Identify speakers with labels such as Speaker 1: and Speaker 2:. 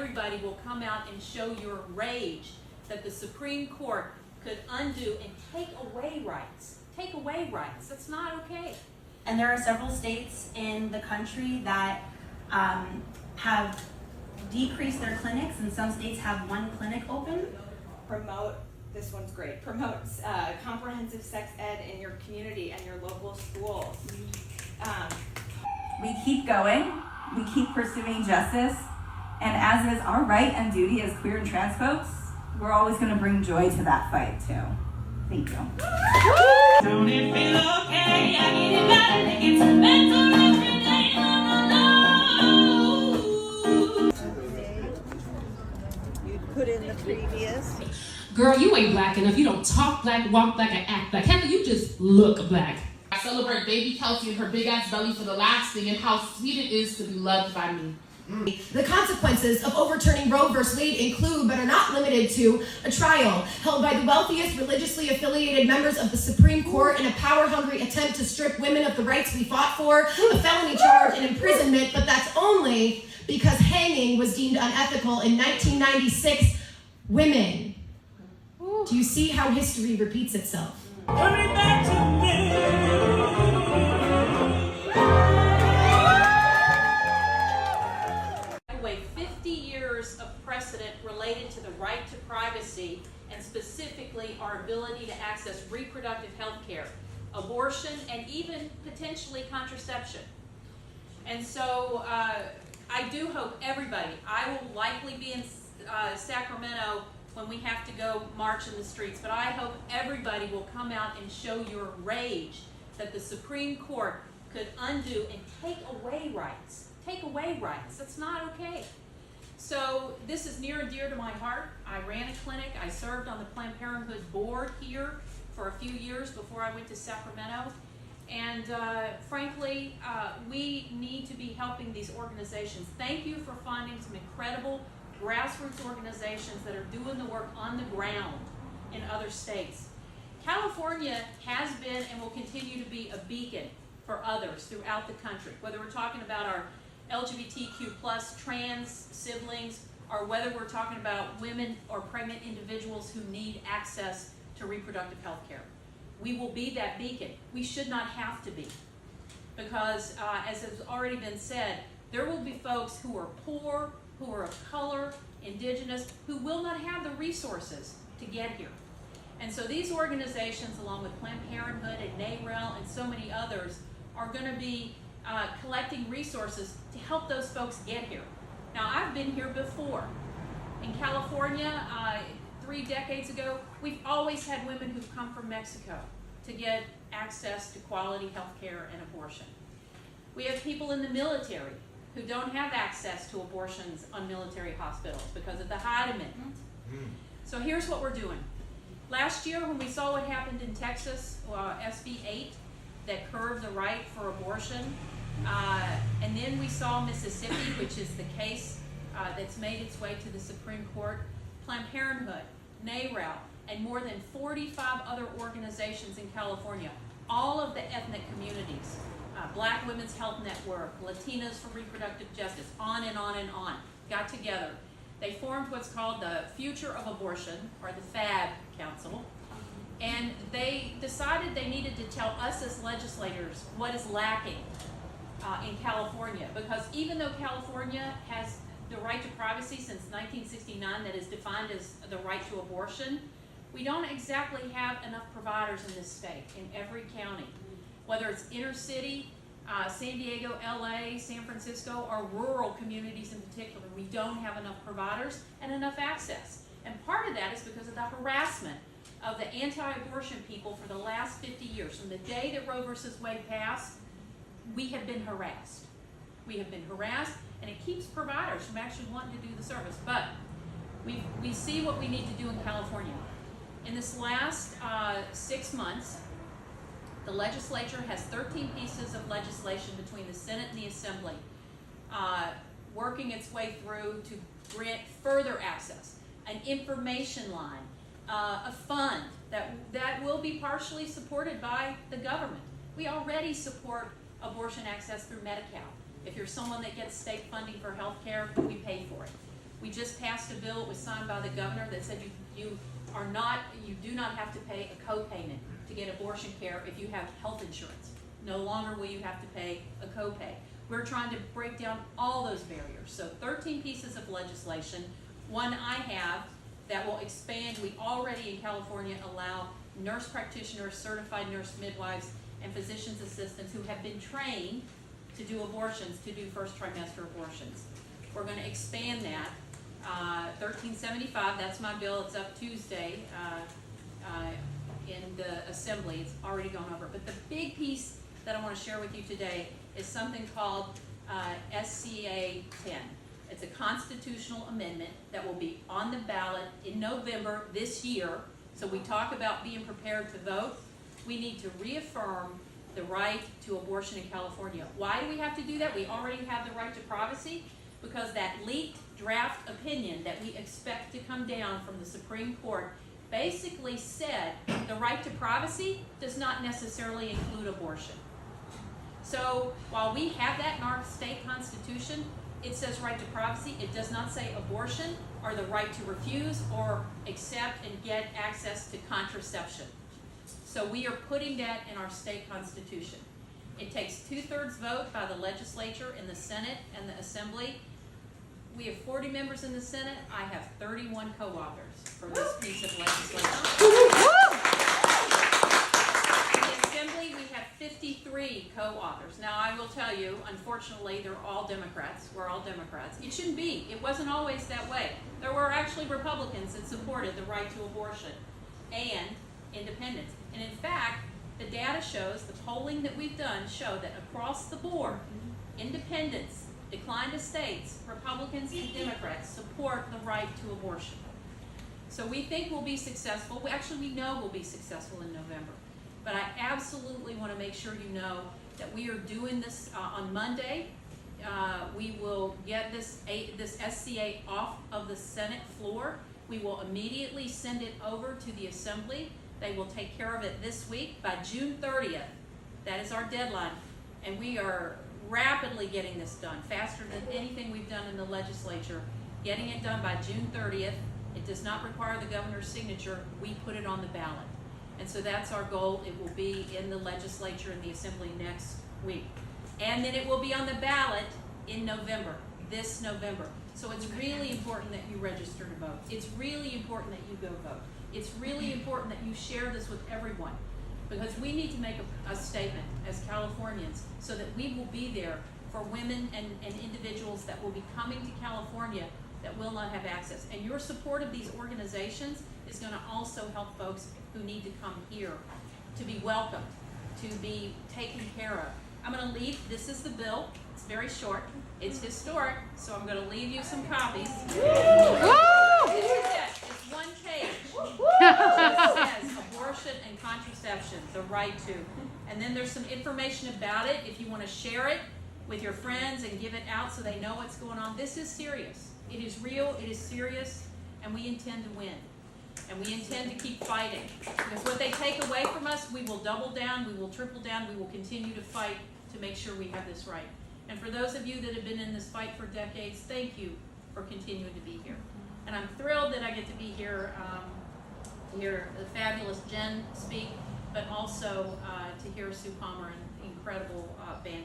Speaker 1: everybody will come out and show your rage that the Supreme Court could undo and take away rights. Take away rights. That's not okay.
Speaker 2: And there are several states in the country that have decreased their clinics, and some states have one clinic open.
Speaker 3: Promote, this one's great, promotes comprehensive sex ed in your community and your local schools.
Speaker 4: We keep going, we keep pursuing justice, and as is our right and duty as queer and trans folks, we're always going to bring joy to that fight too. Thank you.
Speaker 5: Don't it feel okay? I need it better. It's mental every day. No.
Speaker 6: You put in the previous.
Speaker 7: Girl, you ain't black enough. You don't talk black, walk black, and act black. Hell, you just look black.
Speaker 8: I celebrate baby Kelsey and her big ass belly for the last thing and how sweet it is to be loved by me.
Speaker 9: The consequences of overturning Roe v. Wade include, but are not limited to, a trial held by the wealthiest religiously affiliated members of the Supreme Court in a power-hungry attempt to strip women of the rights we fought for, a felony charge and imprisonment, but that's only because hanging was deemed unethical in 1996. Women. Do you see how history repeats itself?
Speaker 5: Hurry back to me.
Speaker 1: Away 50 years of precedent related to the right to privacy and specifically our ability to access reproductive health care, abortion, and even potentially contraception. And so I do hope everybody, I will likely be in Sacramento when we have to go march in the streets, but I hope everybody will come out and show your rage that the Supreme Court could undo and take away rights. Take away rights. That's not okay. So this is near and dear to my heart. I ran a clinic. I served on the Planned Parenthood board here for a few years before I went to Sacramento. And frankly, we need to be helping these organizations. Thank you for finding some incredible grassroots organizations that are doing the work on the ground in other states. California has been and will continue to be a beacon for others throughout the country, whether we're talking about our LGBTQ plus trans siblings, or whether we're talking about women or pregnant individuals who need access to reproductive health care. We will be that beacon. We should not have to be, because as has already been said, there will be folks who are poor, who are of color, indigenous, who will not have the resources to get here. And so these organizations, along with Planned Parenthood and NAREL and so many others, are going to be collecting resources to help those folks get here. Now, I've been here before. In California, 3 decades ago, we've always had women who've come from Mexico to get access to quality health care and abortion. We have people in the military who don't have access to abortions on military hospitals because of the Hyde Amendment. So here's what we're doing. Last year, when we saw what happened in Texas, SB 8, that curved the right for abortion, and then we saw Mississippi, which is the case that's made its way to the Supreme Court, Planned Parenthood, NAREL, and more than 45 other organizations in California, all of the ethnic communities, Black Women's Health Network, Latinas for Reproductive Justice, on and on and on, got together. They formed what's called the Future of Abortion, or the FAB Council, and they decided they needed to tell us as legislators what is lacking in California, because even though California has the right to privacy since 1969 that is defined as the right to abortion, we don't exactly have enough providers in this state, in every county, whether it's inner city, San Diego, LA, San Francisco, or rural communities in particular. We don't have enough providers and enough access. And part of that is because of the harassment of the anti-abortion people for the last 50 years. From the day that Roe versus Wade passed, we have been harassed. We have been harassed, and it keeps providers from actually wanting to do the service. But we see what we need to do in California. In this last 6 months, the legislature has 13 pieces of legislation between the Senate and the Assembly working its way through to grant further access, an information line, a fund that will be partially supported by the government. We already support abortion access through Medi-Cal. If you're someone that gets state funding for health care, we pay for it. We just passed a bill, it was signed by the governor, that said you do not have to pay a co-payment to get abortion care if you have health insurance. No longer will you have to pay a copay. We're trying to break down all those barriers. So 13 pieces of legislation. One I have that will expand. We already in California allow nurse practitioners, certified nurse midwives, and physician's assistants who have been trained to do abortions, to do first trimester abortions. We're going to expand that. 1375, that's my bill. It's up Tuesday in the assembly. It's already gone over. But the big piece that I want to share with you today is something called SCA 10. It's a constitutional amendment that will be on the ballot in November this year. So we talk about being prepared to vote. We need to reaffirm the right to abortion in California. Why do we have to do that? We already have the right to privacy, because that leaked draft opinion that we expect to come down from the Supreme Court basically said the right to privacy does not necessarily include abortion. So while we have that in our state constitution, it says right to privacy. It does not say abortion or the right to refuse or accept and get access to contraception. So we are putting that in our state constitution. It takes 2/3 vote by the legislature in the Senate and the Assembly. We have 40 members in the Senate. I have 31 co-authors for this piece of legislation. In the Assembly, we have 53 co-authors. Now, I will tell you, unfortunately, they're all Democrats. We're all Democrats. It shouldn't be. It wasn't always that way. There were actually Republicans that supported the right to abortion and independence. And in fact, the data shows, the polling that we've done show that across the board, independents, decline to states, Republicans and Democrats support the right to abortion. So we think we'll be successful. We know we'll be successful in November. But I absolutely want to make sure you know that we are doing this on Monday. We will get this SCA off of the Senate floor. We will immediately send it over to the Assembly. They will take care of it this week by June 30th. That is our deadline. And we are rapidly getting this done, faster than anything we've done in the legislature. Getting it done by June 30th. It does not require the governor's signature. We put it on the ballot. And so that's our goal. It will be in the legislature and the Assembly next week. And then it will be on the ballot in November, this November. So it's really important that you register to vote. It's really important that you go vote. It's really important that you share this with everyone, because we need to make a statement as Californians so that we will be there for women and individuals that will be coming to California that will not have access. And your support of these organizations is going to also help folks who need to come here to be welcomed, to be taken care of. I'm going to leave, this is the bill. It's very short. It's historic, so I'm going to leave you some copies. This is it. It's one page. It says abortion and contraception, the right to. And then there's some information about it if you want to share it with your friends and give it out so they know what's going on. This is serious. It is real, it is serious, and we intend to win. And we intend to keep fighting. Because what they take away from us, we will double down, we will triple down, we will continue to fight to make sure we have this right. And for those of you that have been in this fight for decades, thank you for continuing to be here. And I'm thrilled that I get to be here to hear the fabulous Jen speak, but also to hear Sue Palmer, an incredible band.